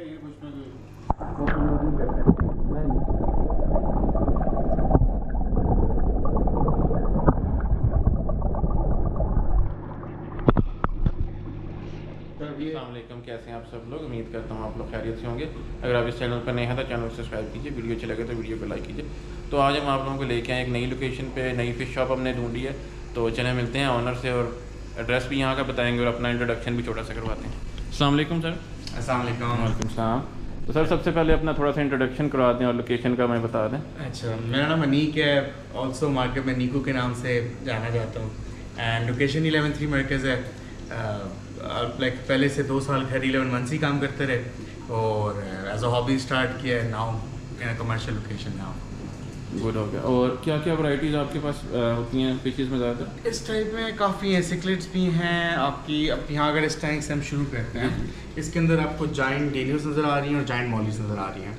ये कुछ ना अस्सलामुअलैकुम, कैसे हैं आप सब लोग। उम्मीद करता हूँ आप लोग खैरियत से होंगे। अगर आप इस चैनल पर नए हैं तो चैनल को सब्सक्राइब कीजिए, वीडियो अच्छी लगे तो वीडियो को लाइक कीजिए। तो आज हम आप लोगों को लेके आए एक नई लोकेशन पे, नई फ़िश शॉप हमने ढूंढी है। तो चले मिलते हैं ऑनर से और एड्रेस भी यहाँ का बताएंगे और अपना इंट्रोडक्शन भी छोटा सा करवाते हैं। अस्सलाम वालेकुम सर। अस्सलाम वालेकुम। वालेकुम सलाम। तो सर सबसे पहले अपना थोड़ा सा इंट्रोडक्शन करवा दें और लोकेशन का मैं बता दें। अच्छा, मेरा नाम अनीक है, ऑल्सो मार्केट में नीकू के नाम से जाना जाता हूँ। एंड लोकेशन 11-3 मरकज़ है। लाइक पहले से 2 साल घर 11 मंथ्स ही काम करते रहे और एज अ हॉबी स्टार्ट किया है। Now in commercial location now. Good हो गया। और क्या क्या वैराइटीज़ आपके पास होती हैं फिशेज़ में ज़्यादातर? इस टाइप में काफ़ी हैं, सिक्लेट्स भी हैं आपकी। अब यहाँ अगर इस टैंक से हम शुरू करते हैं, इसके अंदर आपको जाइंट डेनियोस नज़र आ रही हैं और जाइंट मॉलीज नज़र आ रही हैं।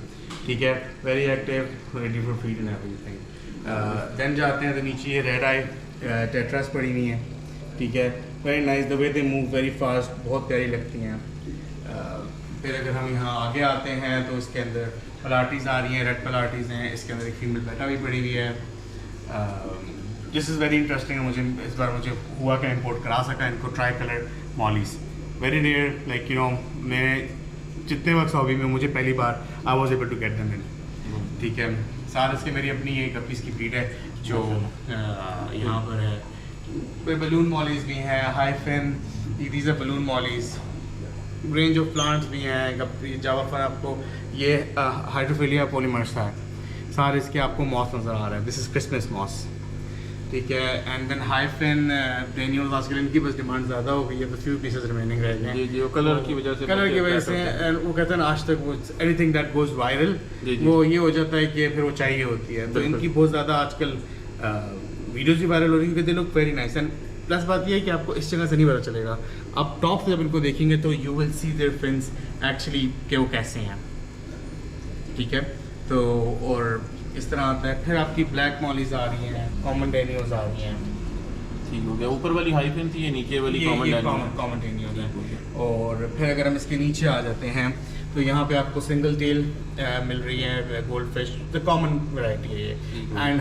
ठीक है, very active, ready for feed and everything. Then जाते हैं तो नीचे ये रेड आई टेट्रास पड़ी हुई हैं। ठीक है, very nice, the way they move very fast, बहुत प्यारी लगती हैं। फिर अगर हम यहाँ आगे आते हैं तो इसके अंदर पलाटीज़ आ रही हैं, रेड पलाटीज़ हैं। इसके अंदर एक फीमेल बेटा भी पड़ी हुई है। This is very interesting. मुझे इस बार मुझे हुआ कि इम्पोर्ट करा सका इनको, tri colour mollies, very rare. Like you know, मैंने जितने वक्त हॉबी में मुझे पहली बार I was able to get them in. ठीक है, सार इसकी मेरी अपनी एक गप्पीज़ की ब्रीड है जो यहाँ पर है। बलून मॉलीज भी हैं, high fin, these are balloon mollies. Range of plants भी हैं, गप्पी, जावाफर। आपको ये हाइड्रोफिलिया पॉलीमर्स है। सारे इसके आपको मॉस नज़र आ रहा है, दिस इज़ क्रिसमस मॉस। ठीक है, एंड देन हाइफिन डेनियोस, आजकल इनकी बस डिमांड ज़्यादा हो गई है, तो फ्यू पीसेस रिमेनिंग रह गए हैं। जी, वो कलर की वजह से, कलर की वजह से वो कहते हैं ना, आज तक वो एनीथिंग दैट गोज वायरल वो ये हो जाता है कि फिर वो चाहिए होती है। तो इनकी बहुत ज़्यादा आजकल वीडियोज़ भी वायरल हो रही है क्योंकि they look very nice. And plus बात ये है कि आपको इस जगह से नहीं पता चलेगा, आप टॉप से जब इनको देखेंगे तो you will see their fins actually कि वो कैसे हैं। ठीक है, तो और इस तरह आता है। फिर आपकी ब्लैक मॉलीज आ रही हैं, कॉमन डेनियोज आ रही हैं। ठीक हो गया। ऊपर वाली हाइफिन थी, ये नीचे वाली कॉमन डेनियोज है। और फिर अगर हम इसके नीचे आ जाते हैं तो यहाँ पे आपको सिंगल टेल मिल रही है, goldfish, the common variety है ये। एंड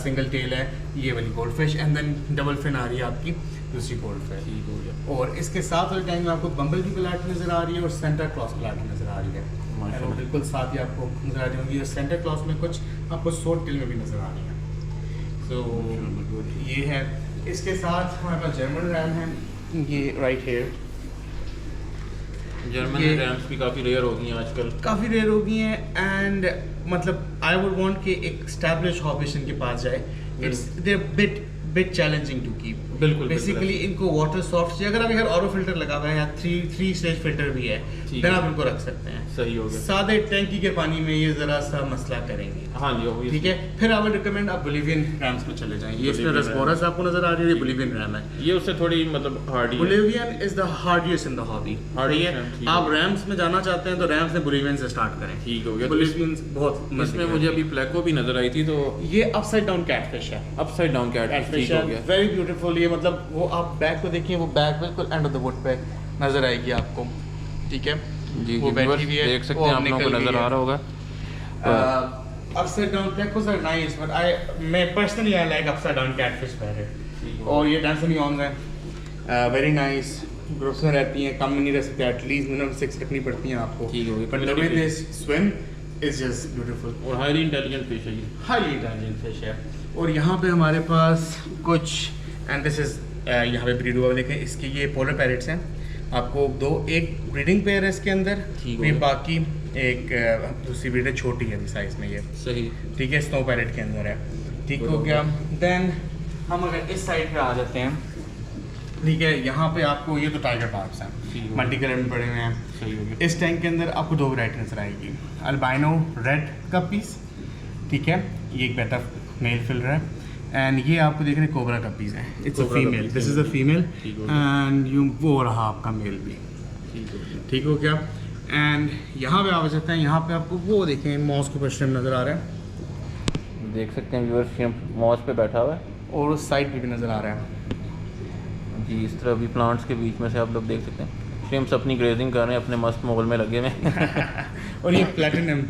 सिंगल टेल है ये वाली goldfish. And then double fin आ रही है आपकी दूसरी गोल्ड फिश। और इसके साथ वाले टाइम में आपको बम्बल की प्लाट नज़र आ रही है और सेंटा क्लॉस प्लाट नज़र आ रही है। और बिल्कुल साथ ही आपको नज़र आ रही होंगी और सेंटा क्लॉस में कुछ आपको शॉर्ट टेल में भी नज़र आ रही है। सो ये है। इसके साथ हमारे पास जर्मन रैम है, ये राइट हेयर। जर्मन रैम्स भी काफ़ी रेयर हो गई हैं आजकल, काफ़ी रेयर हो गई हैं। एंड मतलब आई वुड वांट कि एक एस्टैब्लिश हॉबिशन के पास जाए। It's the bit challenging to keep. बिल्कुल बेसिकली इनको वाटर सॉफ्ट चाहिए। अगर अभी हर ऑरो फिल्टर लगा हुआ है या थ्री स्टेज फिल्टर भी है, देन आप इनको रख सकते हैं। सही हो गया। सादे टैंकी के पानी में ये ज़रा सा मसला करेंगे। हाँ जी, ठीक है। फिर आई वुड रिकमेंड आप बोलिवियन रैम्स में चले जाएं। ये इसमें रेस्पोरस आपको नजर आ रही है, बोलिवियन रैम है। ये उससे थोड़ी मतलब हार्डी है। Bolivian is the hardiest in the hobby. ठीक है, आप रैम्स में जाना चाहते हैं तो रैम्स में बोलिवियन से स्टार्ट करें। ठीक हो गया। बोलिवियन बहुत इसमें मुझे अभी प्लेको भी नजर आई थी, तो ये अपसाइड डाउन कैटफिश है। अपसाइड डाउन कैटफिश हो गया, वेरी ब्यूटीफुल। ये मतलब वो आप बैक को देखिए, वो बैक बिल्कुल एंड ऑफ द वुड पे नजर आएगी आपको। ठीक है जी, वो बैठी हुई है, देख सकते हैं आप लोगों को नजर आ रहा होगा। Upside down plecos are nice, but मैं personally I like upside down catfish better. और ये डांसनियॉन्स हैं, वेरी नाइस, ग्रुप्स में रहती हैं, कम नहीं रह सकते, एटलीस्ट मिनिमम 6 रखनी पड़ती हैं आपको। ठीक हो गया। But the way they swim is just beautiful. और हाईली इंटेलिजेंट फिश है ये, हाईली इंटेलिजेंट फिश है। और यहाँ पे हमारे पास कुछ, एंड दिस इज यहाँ पे ब्रीड हुआ, देखें इसके ये पोलर पैरेट्स हैं। आपको एक ब्रीडिंग पेयर है इसके अंदर, फिर बाकी एक दूसरी ब्रीड है, छोटी है साइज में ये। सही। ठीक है, स्नो पैरेट के अंदर है। ठीक हो गया। देन हम अगर इस साइड पे आ जाते हैं, ठीक है, यहाँ पे आपको ये तो टाइगर पार्क्स हैं, मल्टी कलर में पड़े हुए हैं। सही हो गया। इस टैंक के अंदर आपको 2 वैरायटी नजर आएगी, अल्बाइनो रेड का पीस। ठीक है, ये एक बेटा मेल फिलर है। एंड ये आपको देख रहे हैं कोबरा का पीस है, it's a female, this is a female. And you वो रहा आपका मेल भी। ठीक हो गया। एंड यहाँ पे आप सकते हैं, यहाँ पे आपको वो देखें मॉस को पश्चिम नज़र आ रहा है, देख सकते हैं व्यूअर्स, मॉस पे बैठा हुआ है और उस साइड पे भी नज़र आ रहा है जी। इस तरह भी प्लांट्स के बीच में से आप लोग देख सकते हैं। मुस्लिम्स अपनी ग्रेजिंग कर रहे हैं, अपने मस्त माहौल में लगे हुए और ये प्लेटिनम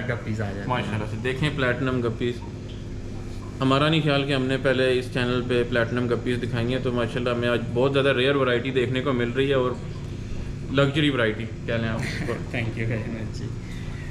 गप्पीज आ जाते हैं माशाल्लाह से। देखें प्लेटिनम गप्पीज़, हमारा नहीं ख्याल कि हमने पहले इस चैनल पे प्लेटिनम गप्पीज़ दिखाई हैं, तो माशाल्लाह हमें आज बहुत ज़्यादा रेयर वैरायटी देखने को मिल रही है और लग्जरी वैरायटी कह लें आप। थैंक यू वेरी मच जी।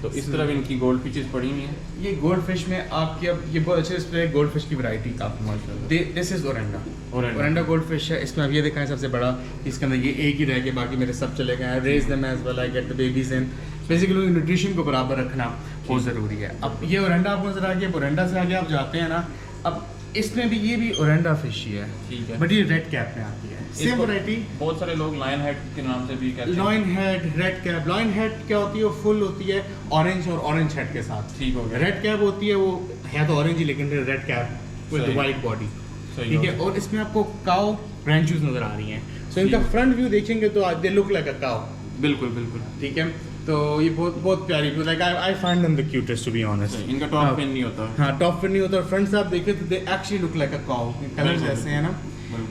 तो इस तरह इनकी गोल्ड फिशेस पड़ी हुई हैं। ये गोल्ड फिश में आपकी अब ये बहुत अच्छे डिस्प्ले है गोल्ड फिश की वैरायटी का माशाल्लाह। This is oranda. Oranda. Oranda gold fish है। इसमें अब ये दिखाएं सबसे बड़ा, इसके अंदर ये एक ही रह गया, बाकी मेरे सब चले गए हैं। Raise them as well, I get the babies in. Basically nutrition को बराबर रखना बहुत ज़रूरी है। अब ये ओरेंडा आपको नजर आ गया, ओरेंडा से आगे आप जाते हैं ना, अब इसमें भी ये भी ओरेंडा फिश ही है, ठीक है, बट ये रेड कैप में आती है। Same variety. बहुत सारे लोग लायन हेड के नाम से भी कहते हैं। Lion head, red cap. Lion head क्या होती है, वो फुल होती है ऑरेंज और ऑरेंज हेड के साथ। ठीक हो गया। रेड कैप होती है वो है तो ऑरेंज ही, लेकिन red cap with white body, ठीक है। और इसमें आपको काउ ब्रांचेस नजर आ रही हैं। सो इनका फ्रंट व्यू देखेंगे तो they look like a cow. बिल्कुल बिल्कुल, ठीक है। तो ये बहुत प्यारी, like I find them the cutest to be honest. इनका टॉप पिन नहीं होता। हाँ, टॉप पिन नहीं होता। और फ्रंट से आप देखें तो they actually look like a cow, colours ऐसे हैं ना,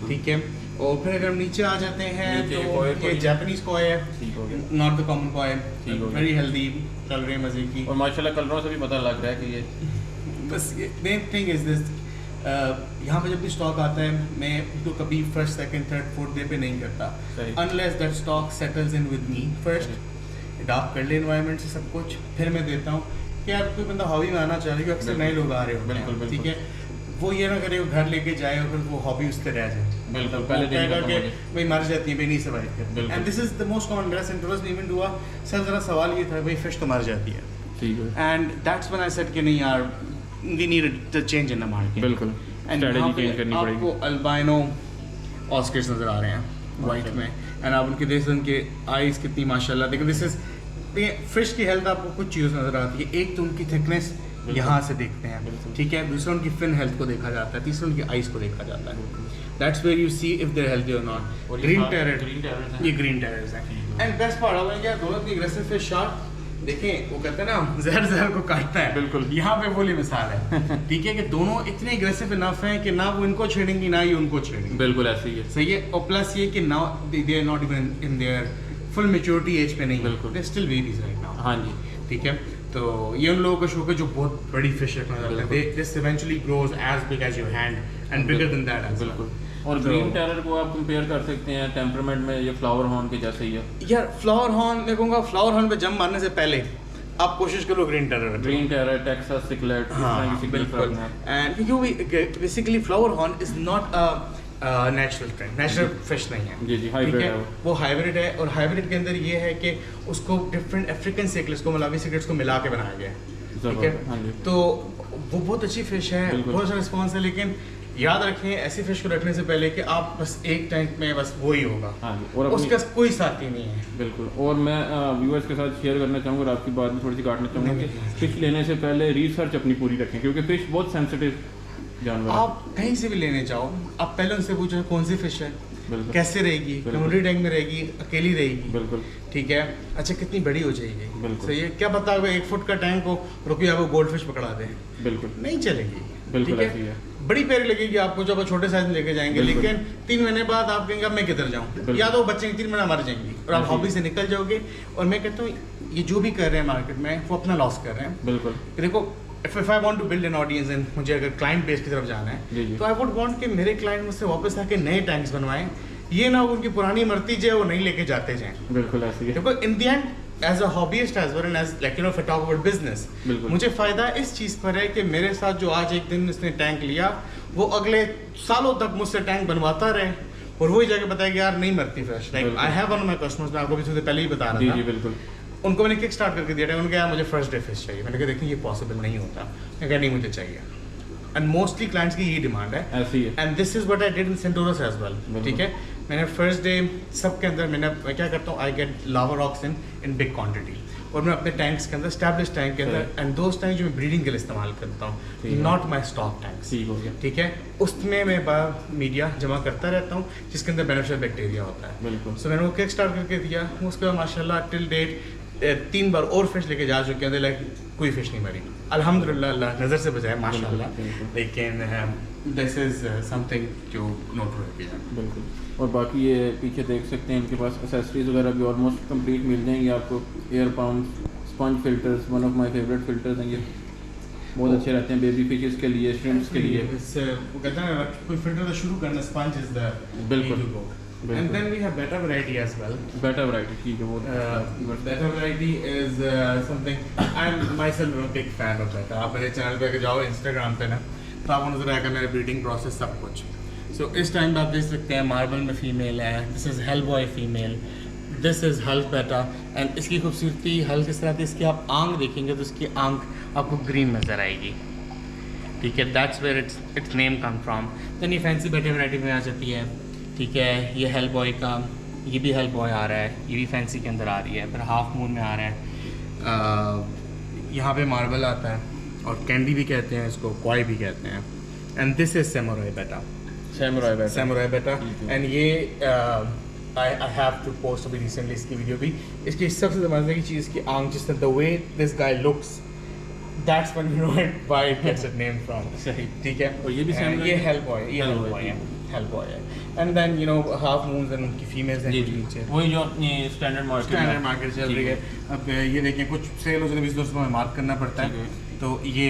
ठीक है। और फिर अगर हम नीचे आ जाते हैं तो ये जापानीज कॉय है, not the common coy, very healthy, चल रही है मजे की। और माशाल्लाह कलरों से भी पता लग रहा है कि ये बस मेन थिंग इज दिस, यहाँ पे जब भी स्टॉक आता है मैं तो कभी first second third fourth day पे नहीं करता, unless that stock settles in with me first. Adopt कर ले एनवायरनमेंट से सब कुछ, फिर मैं देता हूँ कि यार कोई बंदा हॉबी में आना चाह रही है, अक्सर नए लोग आ रहे होते हैं, ठीक है। वो ये ना करे वो घर लेके जाए और फिर वो हॉबी उससे रह जाए, बिल्कुल पहले कहेगा कि भाई मर जाती है, भाई नहीं सर्वाइव करती। And this is the most common dress in tourist even हुआ। सर जरा सवाल ये था भाई फिश तो मर जाती है, ठीक है, and that's when I said कि नहीं यार we need a change in the market. बिल्कुल स्ट्रेटजी चेंज करनी पड़ेगी। आपको अल्बाइनो ऑस्कर्स नजर आ रहे हैं वाइट में, एंड आप उनके देख उनके आईज कितनी माशाल्लाह। देखो दिस इज फिश की हेल्थ आपको कुछ चीज़ नजर आती है। एक तो उनकी थिकनेस यहाँ से देखते हैं, ठीक है। दूसरा उनकी फिन हेल्थ को देखा जाता है। तीसरा उनकी आइज को देखा जाता है। That's where you see if there healthy और नॉट। ग्रीन टेरर, ये ग्रीन टेरर्स हैं। एंड बेस्ट पार्ट ऑफ क्या दोनों की एग्रेसिव फिश शार्क, देखें वो कहते हैं ना जहर जहर को काटता है, बिल्कुल यहाँ पे बोली मिसाल है, ठीक है। कि दोनों इतने एग्रेसिव इनफ हैं कि ना वो इनको छेड़ेंगी ना ही उनको छेड़ेंगी, बिल्कुल ऐसे ही है, सही है। और प्लस ये कि now they are not even in their full maturity age पे नहीं, बिल्कुल they still babies right now. हाँ जी, ठीक है। तो ये उन लोगों का शौक है जो बहुत बड़ी फिश रखना चाहते हैं। This eventually grows as big as your hand and bigger than that as बिल्कुल। और ग्रीन टेरर को आप कंपेयर कर सकते हैं टेम्परामेंट में ये फ्लावर हॉर्न के जैसे ही है यार। फ्लावर हॉर्न मैं कहूँगा फ्लावर हॉर्न पे जम मारने से पहले आप कोशिश करो ग्रीन टेरर, टेक्सास सिकलेट, बिल्कुल। एंड क्योंकि basically flower horn is not a natural trend, natural fish नहीं है, जी जी, हाइब्रिड है वो हाइब्रिड है। और हाइब्रिड के अंदर ये है कि उसको डिफरेंट अफ्रीकन सिकलेट्स को, मलावी सिकलेट्स को मिला के बनाया गया है, ठीक है। तो वो बहुत अच्छी फिश है, बहुत अच्छा रिस्पॉन्स है। लेकिन याद रखें ऐसी फिश को रखने से पहले कि आप बस एक टैंक में बस वो ही होगा, और उसका कोई साथी नहीं है, बिल्कुल। और मैं व्यूअर्स के साथ शेयर करना चाहूँगा और आपकी बात भी थोड़ी सी काटना चाहूँगा कि फिश लेने से पहले रिसर्च अपनी पूरी रखें, क्योंकि फिश बहुत सेंसिटिव जानवर। आप कहीं से भी लेने जाओ, आप पहले उनसे पूछो कौन सी फिश है, कैसे रहेगी, कम्युनिटी टैंक में रहेगी, अकेली रहेगी, बिल्कुल, ठीक है। अच्छा कितनी बड़ी हो जाएगी, बिल्कुल सही है। क्या पता अगर 1 फुट का टैंक हो, रुकिए आपको गोल्ड फिश पकड़ा दे, बिल्कुल नहीं चलेगी, बिल्कुल ऐसी है। बड़ी प्यारी लगेगी आपको जब आप छोटे साइज में लेके जाएंगे, लेकिन 3 महीने बाद आप कहेंगे अब मैं किधर जाऊँ, या तो बच्चे 3 महीना मर जाएंगी और आप हॉबी से निकल जाओगे। और मैं कहता हूँ ये जो भी कर रहे हैं मार्केट में वो अपना लॉस कर रहे हैं, बिल्कुल। देखो if I want to build an audience and मुझे अगर क्लाइंट बेस की तरफ जाना है तो आई वुड वांट कि मेरे क्लाइंट मुझसे वापस आके नए टैंक्स बनवाएं, ये ना उनकी पुरानी मरती जाए वो नहीं लेके जाते जाएं, बिल्कुल ऐसे ही है। देखो in the end as a hobbyist as well and as like you know talk about business, मुझे फायदा इस चीज़ पर है कि मेरे साथ जो आज एक दिन इसने टैंक लिया वो अगले सालों तक मुझसे टैंक बनवाता रहे और वही जाके बताया कि यार नहीं मरती fish. Like I have one of my customers, मैं आपको भी थोड़ी पहले ही बता रहा था, बिल्कुल। उनको मैंने किक स्टार्ट करके दिया था, उन्होंने कहा मुझे फर्स्ट डे फिश चाहिए। मैंने कहा देखिए ये पॉसिबल नहीं होता, मैं कहा नहीं मुझे चाहिए। एंड मोस्टली क्लाइंट्स की यही डिमांड है, ऐसी है। And this is what I did in Centaurus as well, ठीक है। मैंने फर्स्ट डे सबके अंदर मैं क्या करता हूँ, I get lava rocks in big quantity, और मैं अपने टैंक्स के अंदर स्टैब्लिश टैंक के अंदर एंड दोस्त टैंक जो मैं ब्रीडिंग के लिए इस्तेमाल करता हूँ, नॉट माई स्टॉक टैंक्स, ठीक है। उसमें मैं मीडिया जमा करता रहता हूँ जिसके अंदर बेनिफिशियल बैक्टीरिया होता है, बिल्कुल। सो मैंने वो किक स्टार्ट करके दिया, उसके बाद माशाल्लाह टिल डेट 3 बार और फिश लेके जा चुके हैं, लाइक कोई फिश नहीं मरी अल्हम्दुलिल्लाह, अल्लाह नज़र से बचाए माशाल्लाह। लेकिन दिस इज़ समथिंग जो नोट हो गया। बिल्कुल। और बाकी ये पीछे देख सकते हैं इनके पास एसेसरीज वगैरह भी ऑलमोस्ट कंप्लीट मिल जाएंगी आपको। Air pump, sponge filters, one of my favourite filters हैं ये, बहुत अच्छे रहते हैं बेबी फिशेस के लिए, श्रिम्प्स के लिए। वो कहते हैं कोई फिल्टर तो शुरू करना, स्पंज इज द बिल्कुल। And then we have better variety as well. Better variety, ठीक है वो। Better variety is something I'm myself a big fan of better. आप मेरे चैनल पे अगर जाओ इंस्टाग्राम पे ना, तो आपको नजर आएगा मेरा ब्रीडिंग प्रोसेस सब कुछ। So इस टाइम पे आप देख सकते हैं मार्बल में फीमेल है, this is Hellboy female, this is Hulk बेटा। एंड इसकी खूबसूरती हल्क इस तरह की, इसकी आप आंख देखेंगे तो इसकी आंख आपको ग्रीन नज़र आएगी, ठीक है। That's where its name come from. Then ये फैंसी बेटे वैरायटी में आ जाती है, ठीक है। ये हेल बॉय का, ये भी हेल बॉय आ रहा है, ये भी फैंसी के अंदर आ रही है। फिर हाफ मून में आ रहा है, यहाँ पे मार्बल आता है और कैंडी भी कहते हैं इसको, क्वाई भी कहते हैं। एंड दिस इज सैमुराई बेटा, सैमुराई बेटा। एंड ये आई हैव टू पोस्ट अभी रिसेंटली इसकी वीडियो भी। इसकी सबसे ज़बरदस्त की चीज़ की आंख, जिस तरह the way this guy looks, that's when you know it why it gets it name from. सही, ठीक है। और ये भी ये हेल बॉय, ये हेल बॉय है, हेल बॉय है। And then you know half moons and उनकी फीमेल्स हैं नीचे, वही जो स्टैंडर्ड मार्केट चल रही है। अब ये देखिए कुछ सेल हो जाने भी दोस्तों में मार्क करना पड़ता है। तो ये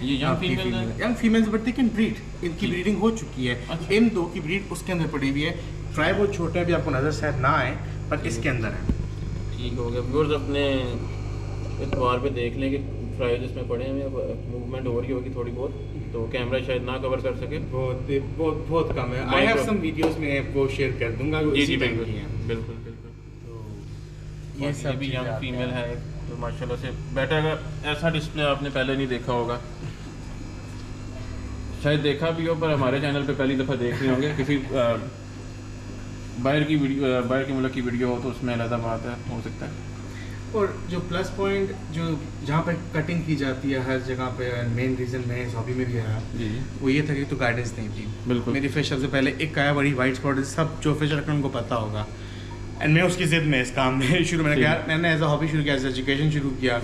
young females but they can breed, इनकी ब्रीडिंग हो चुकी है। इन दो की ब्रीड उसके अंदर पड़ी हुई है। ट्राई बहुत छोटा है, भी आपको नज़र शायद ना आए, पर इसके अंदर है। ठीक हो गया। व्यूअर्स अपने इतवार पे देख लें कि फ्राई जिसमें पड़े हैं, मूवमेंट हो रही होगी थोड़ी बहुत, तो कैमरा शायद ना कवर कर सके, बहुत कम है। आई हैव सम वीडियोस में वो शेयर कर दूंगा। जी बिल्कुल। तो ये सब भी यंग फीमेल है तो माशाल्लाह से बेटर। अगर ऐसा डिस्प्ले आपने पहले नहीं देखा होगा, शायद देखा भी हो, पर हमारे चैनल पे पहली दफ़ा देख रहे होंगे। किसी बाहर की मुल्क की वीडियो हो तो उसमें अलग बात है, हो सकता है। और जो प्लस पॉइंट जो जहाँ पे कटिंग की जाती है हर जगह पे, मेन रीज़न मैं इस हॉबी में भी आया वो ये था कि तो गाइडेंस नहीं थी। बिल्कुल। मेरी फिश सबसे पहले एक आया बड़ी वाइट स्पॉट, सब जो फिश रखना उनको पता होगा। एंड मैं उसकी ज़िद में इस काम में शुरू मैंने कहा, मैंने एज अ हॉबी शुरू किया, एज एजुकेशन शुरू किया।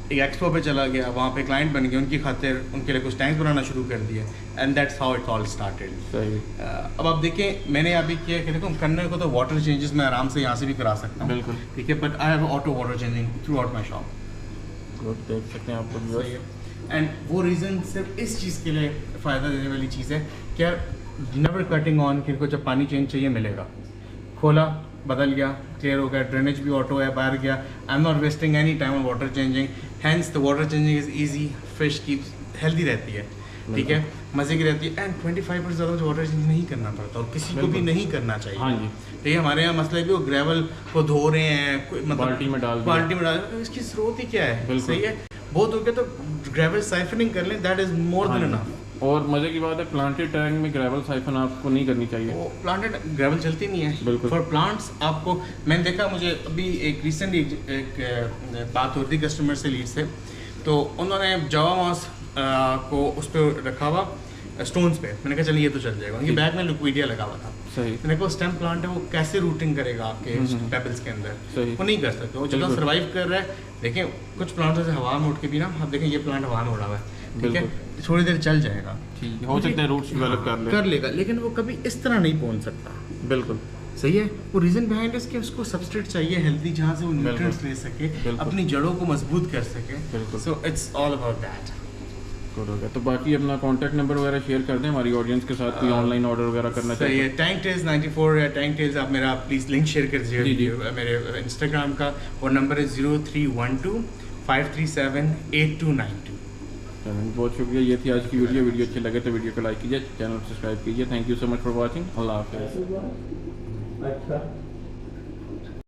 एक एक्सपो पे चला गया, वहाँ पे क्लाइंट बन गए, उनकी खातिर उनके लिए कुछ टैंक्स बनाना शुरू कर दिया। And that's how it all started. अब आप देखें, मैंने अभी किया कि देखो करने को तो वाटर चेंजेस मैं आराम से यहाँ से भी करा सकता हूँ, बिल्कुल, ठीक है। But I have auto water changing through out my shop, देख सकते हैं आप लोग। एंड वो रीज़न सिर्फ इस चीज़ के लिए फ़ायदा देने वाली चीज़ है कि यार नेवर कटिंग ऑन, कि इनको जब पानी चेंज चाहिए मिलेगा, खोला बदल गया, क्लियर हो गया, ड्रेनेज भी ऑटो है, बाहर गया। I am not wasting any time on water changing, hence the water changing is easy, fish की हेल्दी रहती है, ठीक है, मज़े की रहती है। एंड 25% ज़्यादा मुझे वाटर चेंज नहीं करना पड़ता और किसी को भी नहीं करना चाहिए। हाँ जी, ठीक है। हमारे यहाँ मसला भी वो ग्रेवल को धो रहे हैं, मतलब बाल्टी में डाल, इसकी ज़रूरत ही क्या है, सही है। बहुत हो गया तो ग्रेवल साइफनिंग कर लें, that is more than enough. और मज़े की बात है, प्लांटेड टैंक में ग्रेवल साइफन आपको नहीं करनी चाहिए, वो प्लांटेड ग्रेवल चलती नहीं है। बिल्कुल। फॉर प्लांट्स आपको, मैंने देखा, मुझे अभी एक रिसेंटली एक बात हो रही थी कस्टमर से, लीड से, तो उन्होंने जावा मॉस को उस पर रखा हुआ स्टोन्स पे। मैंने कहा चलिए ये तो चल जाएगा, उनके बैग में लिक्विडिया लगा हुआ था। सही। मैंने कहा स्टेम प्लांट है, वो कैसे रूटिंग करेगा आपके पेबल्स के अंदर, सही। वो नहीं कर सकते, वो जगह सर्वाइव कर रहा है। देखें कुछ प्लांट जैसे हवा में उठ के भी ना, आप देखें ये प्लांट हवा में उड़ा हुआ है, ठीक है, थोड़ी देर चल जाएगा, ठीक है, हो सकता है रूट्स डेवलप कर लेगा, लेकिन वो कभी इस तरह नहीं पहुंच सकता। बिल्कुल सही है। वो रीज़न बिहाइंड इसके उसको सबस्ट्रेट चाहिए हेल्दी, जहाँ से वो न्यूट्रिएंट्स ले सके, अपनी जड़ों को मजबूत कर सके। So it's all about that. Good हो गया। तो बाकी अपना कॉन्टैक्ट नंबर वगैरह शेयर कर दें हमारी ऑडियंस के साथ, कोई ऑनलाइन ऑर्डर वगैरह करना चाहिए। ये टैंक टेल्स 94 या टैंक टेल्स, आप मेरा प्लीज़ लिंक शेयर कर दीजिए मेरे इंस्टाग्राम का, और नंबर है 0312 537 8292। बहुत शुक्रिया। ये थी आज की वीडियो अच्छी लगे तो वीडियो को लाइक कीजिए, चैनल सब्सक्राइब कीजिए। Thank you so much for watching. अल्लाह हाफ़िज़। अच्छा।